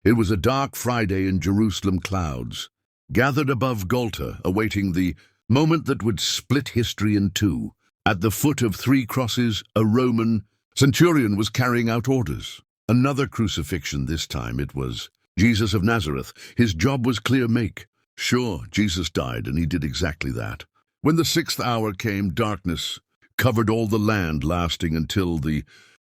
It was a dark Friday in Jerusalem. Clouds gathered above Golgotha, awaiting the moment that would split history in two. At the foot of 3 crosses, a Roman centurion was carrying out orders. Another crucifixion this time. It was Jesus of Nazareth. His job was clear make. Sure, Jesus died, and he did exactly that. When the 6th hour came, darkness covered all the land, lasting until the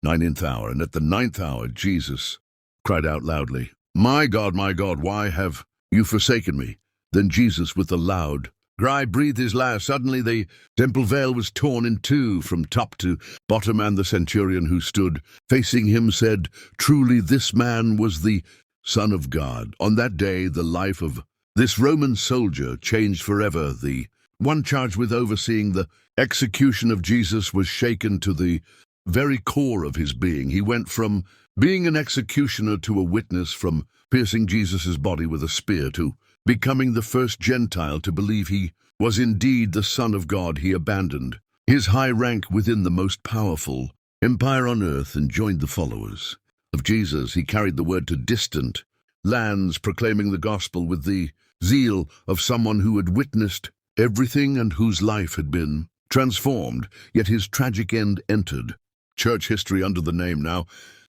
9th hour. And at the 9th hour, Jesus cried out loudly, my God, why have you forsaken me?" Then Jesus, with a loud cry, breathed his last. Suddenly the temple veil was torn in two from top to bottom, and the centurion who stood facing him said, "Truly this man was the Son of God." On that day, the life of this Roman soldier changed forever. The one charged with overseeing the execution of Jesus was shaken to the very core of his being. He went from being an executioner to a witness, from piercing Jesus' body with a spear to becoming the first Gentile to believe he was indeed the Son of God. He abandoned his high rank within the most powerful empire on earth and joined the followers of Jesus. He carried the word to distant lands, proclaiming the gospel with the zeal of someone who had witnessed everything and whose life had been transformed. Yet his tragic end entered church history under the name now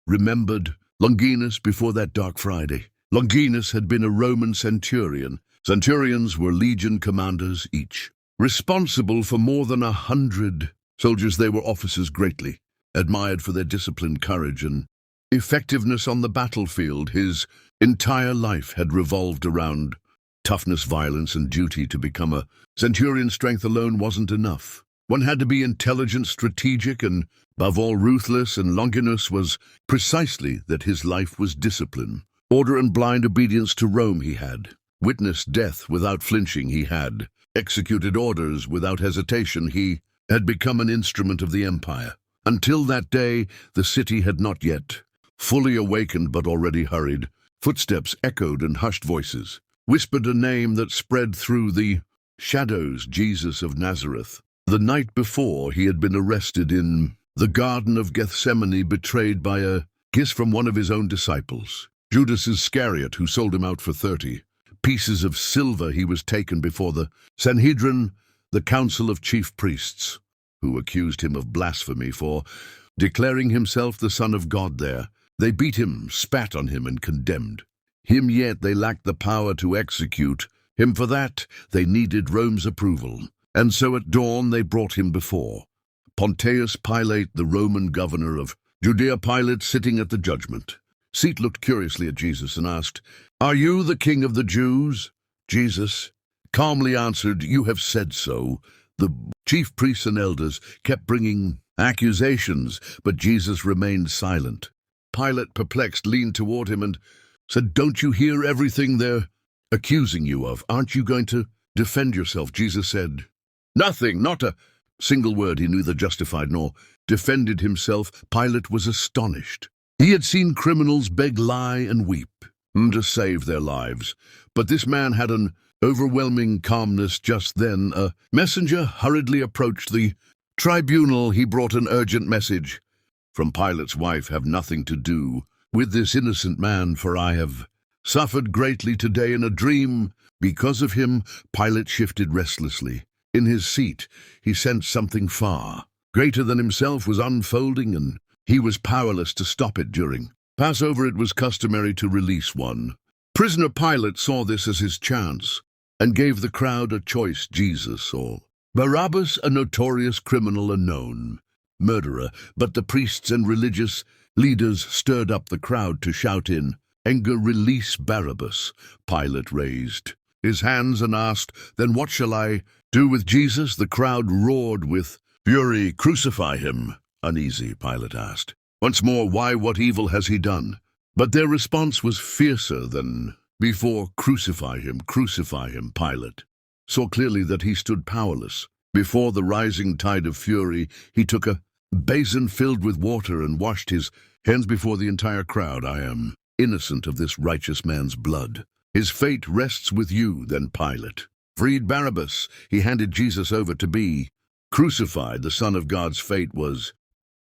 remembered Longinus. Before that dark Friday, Longinus had been a Roman centurion. Centurions were legion commanders, each responsible for more than 100 soldiers. They were officers greatly admired for their discipline, courage, and effectiveness on the battlefield. His entire life had revolved around toughness, violence, and duty. To become a centurion, strength alone wasn't enough. One had to be intelligent, strategic, and above all ruthless, and Longinus was precisely that. His life was discipline, order, and blind obedience to Rome. He had witnessed death without flinching. He had executed orders without hesitation. He had become an instrument of the empire. Until that day, the city had not yet fully awakened, but already hurried footsteps echoed, and hushed voices whispered a name that spread through the shadows: Jesus of Nazareth. The night before, he had been arrested in the Garden of Gethsemane, betrayed by a kiss from one of his own disciples, Judas Iscariot, who sold him out for 30 pieces of silver. He was taken before the Sanhedrin, the council of chief priests, who accused him of blasphemy for declaring himself the Son of God. There they beat him, spat on him, and condemned him, yet they lacked the power to execute him. For that, they needed Rome's approval. And so at dawn they brought him before Pontius Pilate, the Roman governor of Judea. Pilate, sitting at the judgment seat, looked curiously at Jesus and asked, "Are you the king of the Jews?" Jesus calmly answered, "You have said so." The chief priests and elders kept bringing accusations, but Jesus remained silent. Pilate, perplexed, leaned toward him and said, "Don't you hear everything they're accusing you of? Aren't you going to defend yourself?" Jesus said, "Nothing, not a single word." He neither justified nor defended himself. Pilate was astonished. He had seen criminals beg, lie, and weep to save their lives, but this man had an overwhelming calmness. Just then, a messenger hurriedly approached the tribunal. He brought an urgent message from Pilate's wife: "Have nothing to do with this innocent man, for I have suffered greatly today in a dream because of him." Pilate shifted restlessly in his seat. He sensed something far greater than himself was unfolding, and he was powerless to stop it. During Passover, it was customary to release one prisoner. Pilate saw this as his chance and gave the crowd a choice: Jesus or Barabbas, a notorious criminal, a known murderer. But the priests and religious leaders stirred up the crowd to shout in anger, "Release Barabbas." Pilate raised his hands and asked, "Then what shall I do with Jesus?" The crowd roared with fury, "Crucify him." Uneasy, Pilate asked once more, "Why? What evil has he done?" But their response was fiercer than before. "Crucify him, crucify him." Pilate saw clearly that he stood powerless before the rising tide of fury. He took a basin filled with water and washed his hands before the entire crowd. "I am innocent of this righteous man's blood. His fate rests with you." Then Pilate freed Barabbas. He handed Jesus over to be crucified. The Son of God's fate was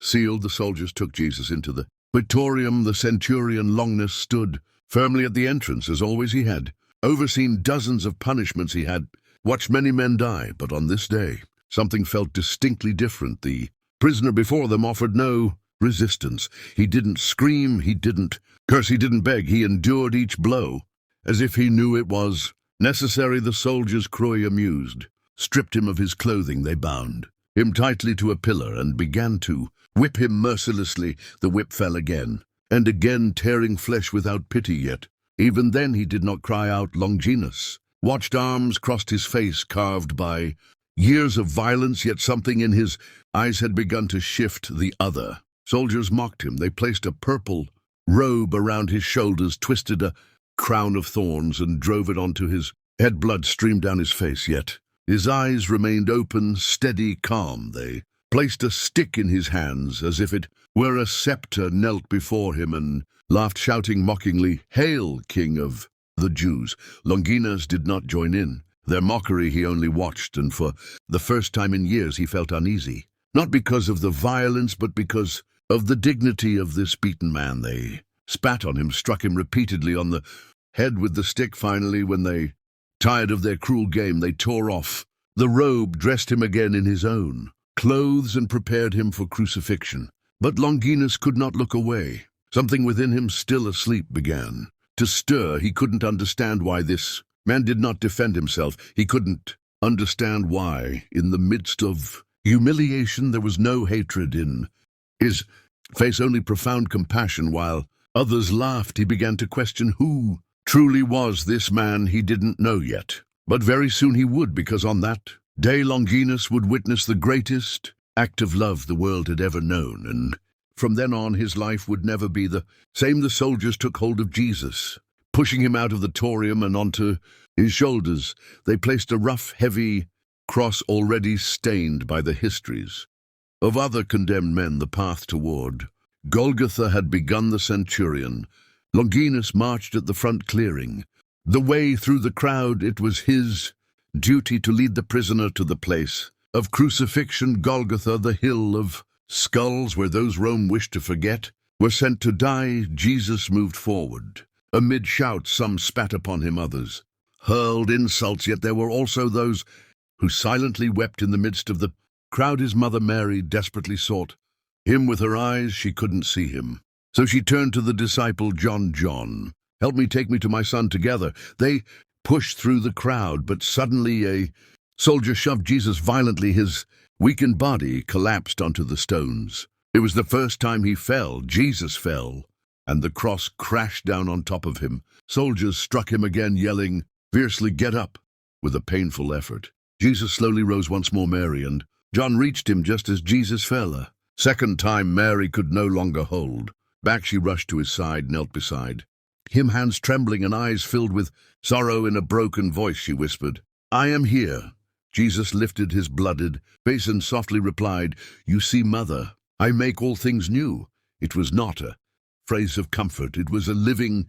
sealed. The soldiers took Jesus into the praetorium. The centurion Longinus stood firmly at the entrance. As always, he had overseen dozens of punishments. He had watched many men die, but on this day, something felt distinctly different. The prisoner before them offered no resistance. He didn't scream, he didn't curse, he didn't beg. He endured each blow as if he knew it was necessary. The soldiers, cruelly amused, stripped him of his clothing. They bound him tightly to a pillar and began to whip him mercilessly. The whip fell again and again, tearing flesh without pity. Yet even then he did not cry out. Longinus watched, arms crossed, his face carved by years of violence, yet something in his eyes had begun to shift. The other soldiers mocked him. They placed a purple robe around his shoulders, twisted a crown of thorns, and drove it onto his head. Blood streamed down his face, yet his eyes remained open, steady, calm. They placed a stick in his hands, as if it were a scepter, knelt before him, and laughed, shouting mockingly, "Hail, King of the Jews!" Longinus did not join in their mockery. He only watched, and for the first time in years he felt uneasy, not because of the violence, but because of the dignity of this beaten man. They spat on him, struck him repeatedly on the head with the stick. Finally, when they tired of their cruel game, they tore off the robe, dressed him again in his own clothes, and prepared him for crucifixion. But Longinus could not look away. Something within him, still asleep, began to stir. He couldn't understand why this man did not defend himself. He couldn't understand why, in the midst of humiliation, there was no hatred in his face, only profound compassion. While others laughed, he began to question who truly was this man. He didn't know yet, but very soon he would, because on that day Longinus would witness the greatest act of love the world had ever known, and from then on his life would never be the same. The soldiers took hold of Jesus, pushing him out of the torium and onto his shoulders. They placed a rough, heavy cross, already stained by the histories of other condemned men. The path toward Golgotha had begun. The centurion Longinus marched at the front, clearing the way through the crowd. It was his duty to lead the prisoner to the place of crucifixion. Golgotha, the hill of skulls, where those Rome wished to forget were sent to die. Jesus moved forward. Amid shouts, some spat upon him, others hurled insults, yet there were also those who silently wept in the midst of the crowd. His mother Mary desperately sought him with her eyes. She couldn't see him, so she turned to the disciple John. "John, help me, take me to my son." Together they pushed through the crowd, but suddenly a soldier shoved Jesus violently. His weakened body collapsed onto the stones. It was the first time he fell. Jesus fell, and the cross crashed down on top of him. Soldiers struck him again, yelling fiercely, "Get up!" With a painful effort, Jesus slowly rose once more. Mary and John reached him just as Jesus fell. A second time, Mary could no longer hold back. She rushed to his side, knelt beside him, hands trembling and eyes filled with sorrow. In a broken voice she whispered, "I am here." Jesus lifted his blooded face and softly replied, "You see, Mother, I make all things new." It was not a phrase of comfort. It was a living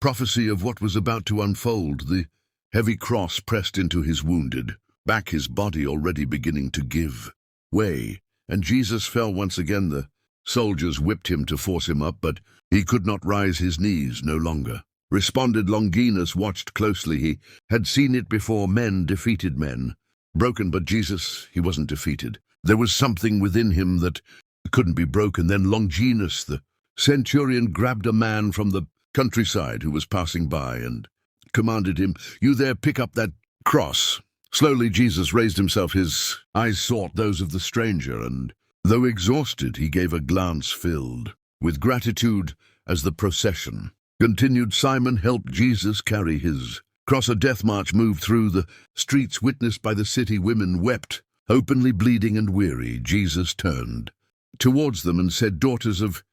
prophecy of what was about to unfold. The heavy cross pressed into his wounded back, his body already beginning to give way, and Jesus fell once again. The soldiers whipped him to force him up, but he could not rise. His knees no longer responded. Longinus watched closely. He had seen it before. Men defeated men, broken, but Jesus, he wasn't defeated. There was something within him that couldn't be broken. Then Longinus, the centurion, grabbed a man from the countryside who was passing by and commanded him, "You there, pick up that cross." Slowly Jesus raised himself. His eyes sought those of the stranger, and though exhausted, he gave a glance filled with gratitude as the procession continued. Simon helped Jesus carry his cross. A death march moved through the streets, witnessed by the city. Women wept, openly bleeding and weary. Jesus turned towards them and said, "Daughters of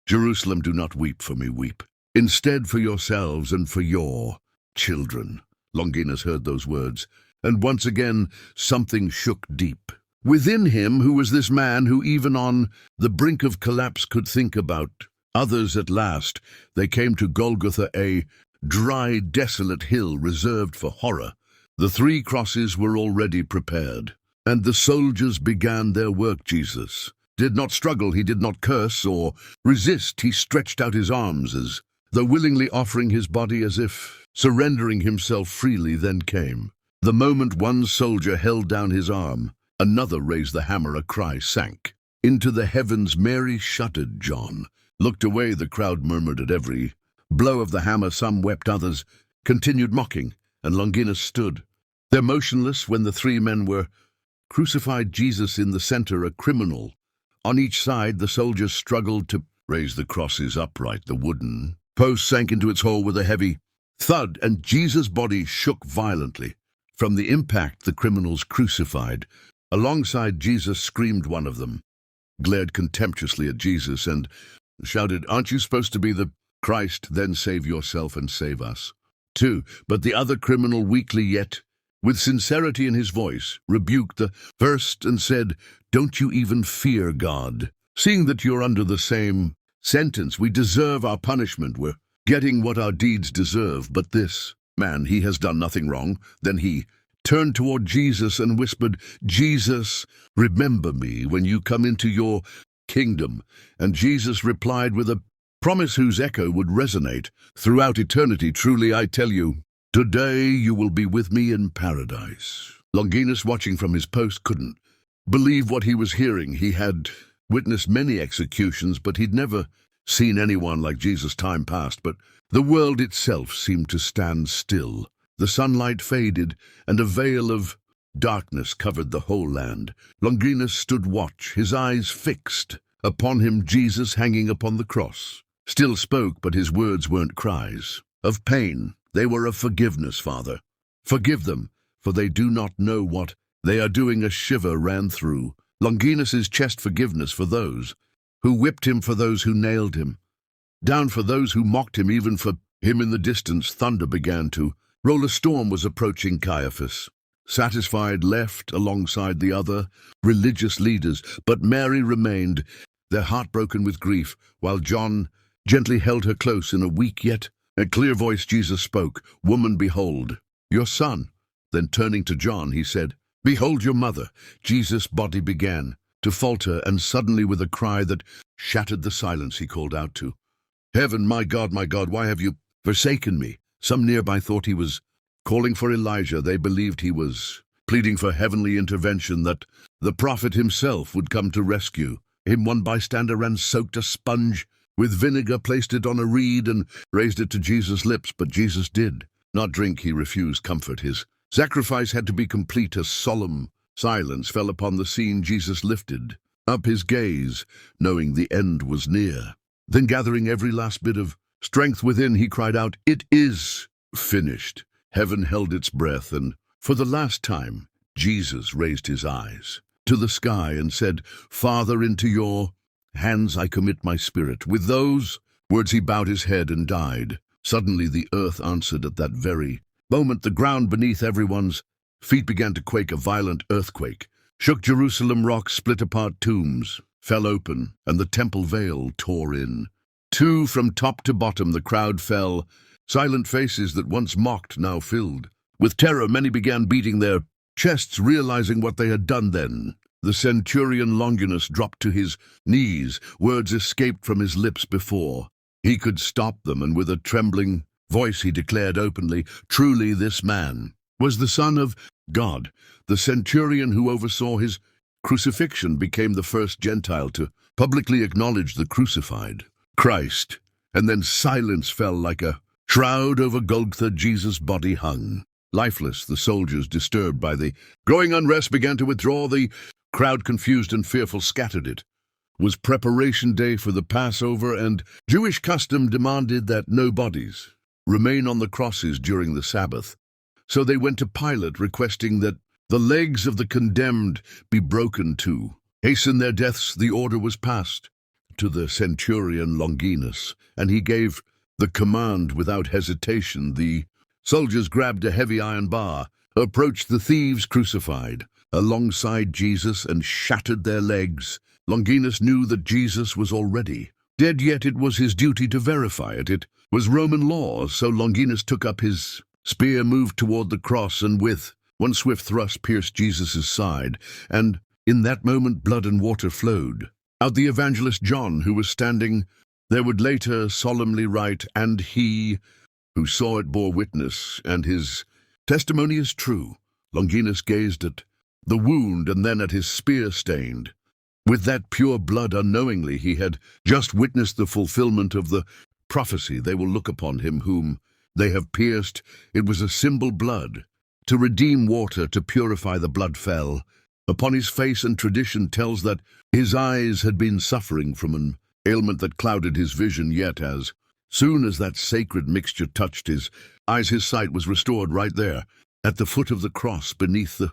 Jerusalem, do not weep for me. Weep instead for yourselves and for your children." Longinus heard those words, and once again something shook deep within him. Who was this man who, even on the brink of collapse, could think about others? At last they came to Golgotha, a dry, desolate hill reserved for horror. The 3 crosses were already prepared, and the soldiers began their work. Jesus did not struggle. He did not curse or resist. He stretched out his arms as though willingly offering his body as if surrendering himself freely. Then came the moment one soldier held down his arm, another raised the hammer, a cry sank into the heavens. Mary shuddered. John looked away. The crowd murmured at every blow of the hammer. Some wept, others continued mocking, and Longinus stood there motionless when the three men were crucified. Jesus in the center, a criminal on each side. The soldiers struggled to raise the crosses upright. The wooden post sank into its hole with a heavy thud, and Jesus' body shook violently. From the impact, the criminals crucified alongside Jesus screamed. One of them glared contemptuously at Jesus and shouted, "Aren't you supposed to be the Christ? Then save yourself and save us too." But the other criminal, weakly yet with sincerity in his voice, rebuked the first and said, "Don't you even fear God, seeing that you're under the same sentence? We deserve our punishment. We're getting what our deeds deserve. But this man, he has done nothing wrong." Then he turned toward Jesus and whispered, "Jesus, remember me when you come into your kingdom." And Jesus replied with a promise whose echo would resonate throughout eternity, "Truly I tell you, today you will be with me in paradise." Longinus, watching from his post, couldn't believe what he was hearing. He had witnessed many executions, but he'd never seen anyone like Jesus. Time passed, but the world itself seemed to stand still. The sunlight faded, and a veil of darkness covered the whole land. Longinus stood watch, his eyes fixed upon him. Jesus, hanging upon the cross, still spoke, but his words weren't cries of pain. They were of forgiveness. "Father, forgive them, for they do not know what they are doing." A shiver ran through Longinus's chest. Forgiveness for those who whipped him, for those who nailed him down, for those who mocked him, even for him. In the distance, thunder began to roll. A storm was approaching. Caiaphas, satisfied, left alongside the other religious leaders, but Mary remained, their heart broken with grief, while John gently held her close. In a weak yet a clear voice, Jesus spoke, "Woman, behold your son." Then turning to John, he said, "Behold your mother." Jesus' body began to falter, and suddenly, with a cry that shattered the silence, he called out to heaven, my God, why have you forsaken me?" Some nearby thought he was calling for Elijah. They believed he was pleading for heavenly intervention, that the prophet himself would come to rescue him. One bystander ran, soaked a sponge with vinegar, placed it on a reed, and raised it to Jesus' lips. But Jesus did not drink. He refused comfort. His sacrifice had to be complete. A solemn silence fell upon the scene. Jesus lifted up his gaze, knowing the end was near. Then, gathering every last bit of strength within, he cried out, "It is finished." Heaven held its breath, and for the last time, Jesus raised his eyes to the sky and said, "Father, into your hands I commit my spirit." With those words he bowed his head and died. Suddenly the earth answered. At that very moment, the ground beneath everyone's feet began to quake. A violent earthquake shook Jerusalem. Rocks split apart, tombs fell open, and the temple veil tore in two from top to bottom. The crowd fell. Silent faces that once mocked now filled with terror. Many began beating their chests, realizing what they had done. Then the centurion Longinus dropped to his knees. Words escaped from his lips before he could stop them, and with a trembling voice he declared openly, "Truly this man was the Son of God." The centurion who oversaw his crucifixion became the first Gentile to publicly acknowledge the crucified Christ. And then silence fell like a shroud over Golgotha. Jesus' body hung lifeless. The soldiers, disturbed by the growing unrest, began to withdraw. The crowd, confused and fearful, scattered. It was preparation day for the Passover, and Jewish custom demanded that no bodies remain on the crosses during the Sabbath. So they went to Pilate, requesting that the legs of the condemned be broken to hasten their deaths. The order was passed to the centurion Longinus, and he gave the command without hesitation. The soldiers grabbed a heavy iron bar, approached the thieves crucified alongside Jesus, and shattered their legs. Longinus knew that Jesus was already dead, yet it was his duty to verify it. It was Roman law, so Longinus took up his spear, moved toward the cross, and with one swift thrust pierced Jesus' side. And in that moment, blood and water flowed out. The evangelist John, who was standing There would later solemnly write, "And he who saw it bore witness, and his testimony is true." Longinus gazed at the wound and then at his spear stained. With that pure blood unknowingly he had just witnessed the fulfillment of the prophecy, "They will look upon him whom they have pierced." It was a symbol blood. To redeem water, to purify the blood fell upon his face, and tradition tells that his eyes had been suffering from an ailment that clouded his vision, yet as soon as that sacred mixture touched his eyes, his sight was restored right there, at the foot of the cross, beneath the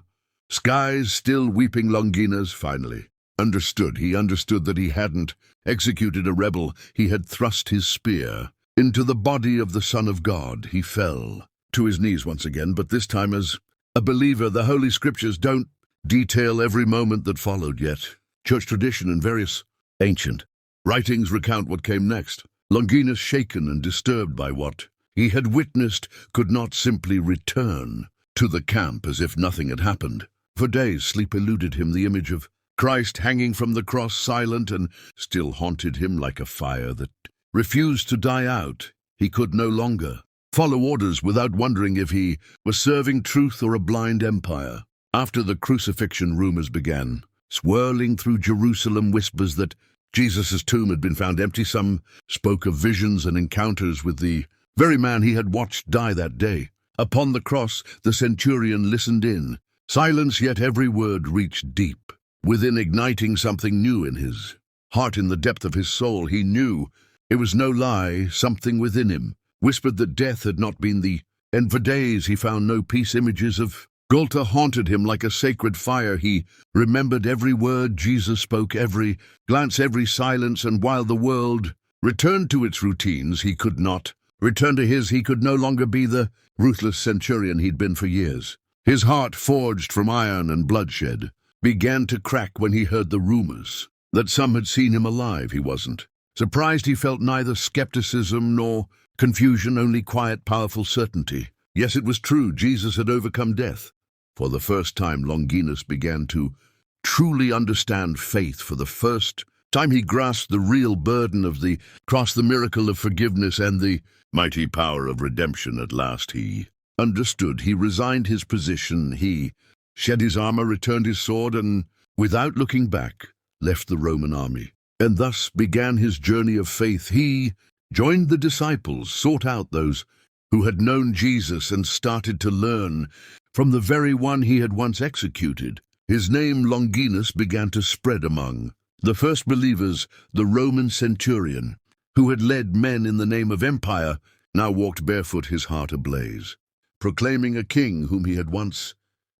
skies still weeping. Longinus finally understood. He understood that he hadn't executed a rebel. He had thrust his spear into the body of the Son of God. He fell to his knees once again, but this time as a believer. The Holy Scriptures don't detail every moment that followed, yet church tradition and various ancient writings recount what came next. Longinus, shaken and disturbed by what he had witnessed, could not simply return to the camp as if nothing had happened. For days sleep eluded him. The image of Christ hanging from the cross, silent and still, haunted him like a fire that refused to die out. He could no longer follow orders without wondering if he was serving truth or a blind empire. After the crucifixion, rumors began swirling through Jerusalem, whispers that Jesus' tomb had been found empty. Some spoke of visions and encounters with the very man he had watched die that day. Upon the cross, the centurion listened in silence, yet every word reached deep within, igniting something new in his heart. In the depth of his soul, he knew it was no lie. Something within him whispered that death had not been the end. For days he found no peace. Images of Golgotha haunted him like a sacred fire. He remembered every word Jesus spoke, every glance, every silence, and while the world returned to its routines, he could not return to his. He could no longer be the ruthless centurion he'd been for years. His heart, forged from iron and bloodshed, began to crack when he heard the rumors that some had seen him alive. He wasn't surprised. He felt neither skepticism nor confusion, only quiet, powerful certainty. Yes, it was true. Jesus had overcome death. For the first time, Longinus began to truly understand faith. For the first time, he grasped the real burden of the cross, the miracle of forgiveness, and the mighty power of redemption. At last he understood. He resigned his position. He shed his armor, returned his sword, and, without looking back, left the Roman army. And thus began his journey of faith. He joined the disciples, sought out those who had known Jesus, and started to learn from the very one he had once executed. His name, Longinus, began to spread among the first believers. The Roman centurion, who had led men in the name of empire, now walked barefoot, his heart ablaze, proclaiming a king whom he had once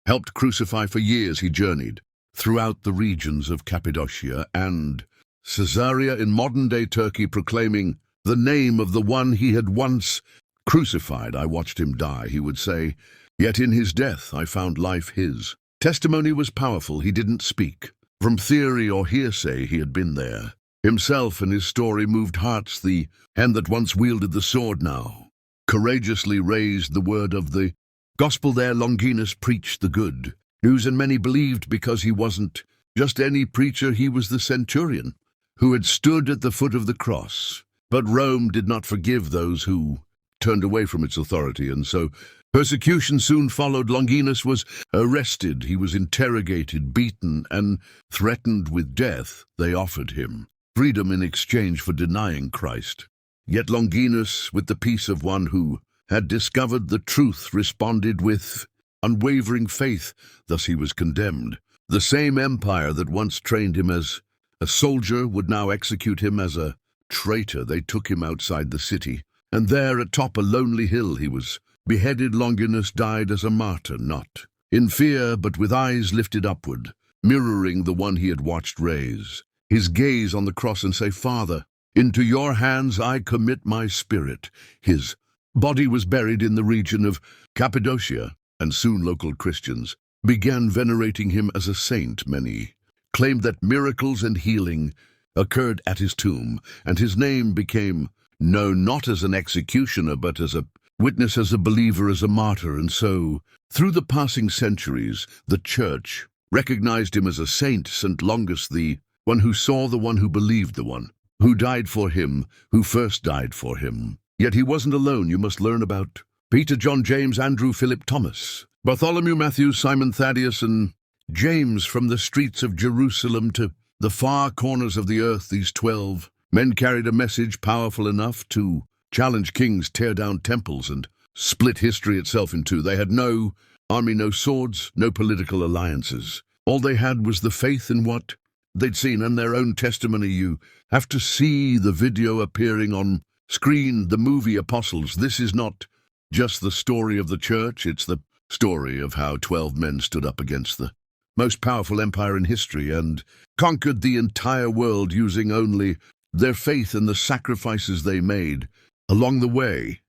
helped crucify. For years he journeyed throughout the regions of Cappadocia and Caesarea in modern-day Turkey, proclaiming the name of the one he had once crucified. "I watched him die," he would say, "yet in his death I found life." His testimony was powerful. He didn't speak from theory or hearsay. He had been there himself, and his story moved hearts. The hand that once wielded the sword now courageously raised the word of the gospel. There, Longinus preached the good news, and many believed because he wasn't just any preacher. He was the centurion who had stood at the foot of the cross. But Rome did not forgive those who turned away from its authority, and so persecution soon followed. Longinus was arrested. He was interrogated, beaten, and threatened with death. They offered him freedom in exchange for denying Christ. Yet Longinus, with the peace of one who had discovered the truth, responded with unwavering faith. Thus he was condemned. The same empire that once trained him as a soldier would now execute him as a traitor. They took him outside the city, and there atop a lonely hill he was beheaded. Longinus died as a martyr, not in fear, but with eyes lifted upward, mirroring the one he had watched raise his gaze on the cross and say, "Father, into your hands I commit my spirit." His body was buried in the region of Cappadocia, and soon local Christians began venerating him as a saint. Many claimed that miracles and healing occurred at his tomb, and his name became known not as an executioner, but as a witness, as a believer, as a martyr. And so, through the passing centuries, the church recognized him as a saint, St. Longus, the one who saw, the one who believed, the one who died for him, who first died for him. Yet he wasn't alone. You must learn about Peter, John, James, Andrew, Philip, Thomas, Bartholomew, Matthew, Simon, Thaddeus, and James. From the streets of Jerusalem to the far corners of the earth, these 12 men carried a message powerful enough to challenge kings, tear down temples, and split history itself in two. They had no army, no swords, no political alliances. All they had was the faith in what they'd seen and their own testimony. You have to see the video appearing on screen, the movie Apostles. This is not just the story of the church, it's the story of how 12 men stood up against the most powerful empire in history and conquered the entire world using only their faith and the sacrifices they made along the way.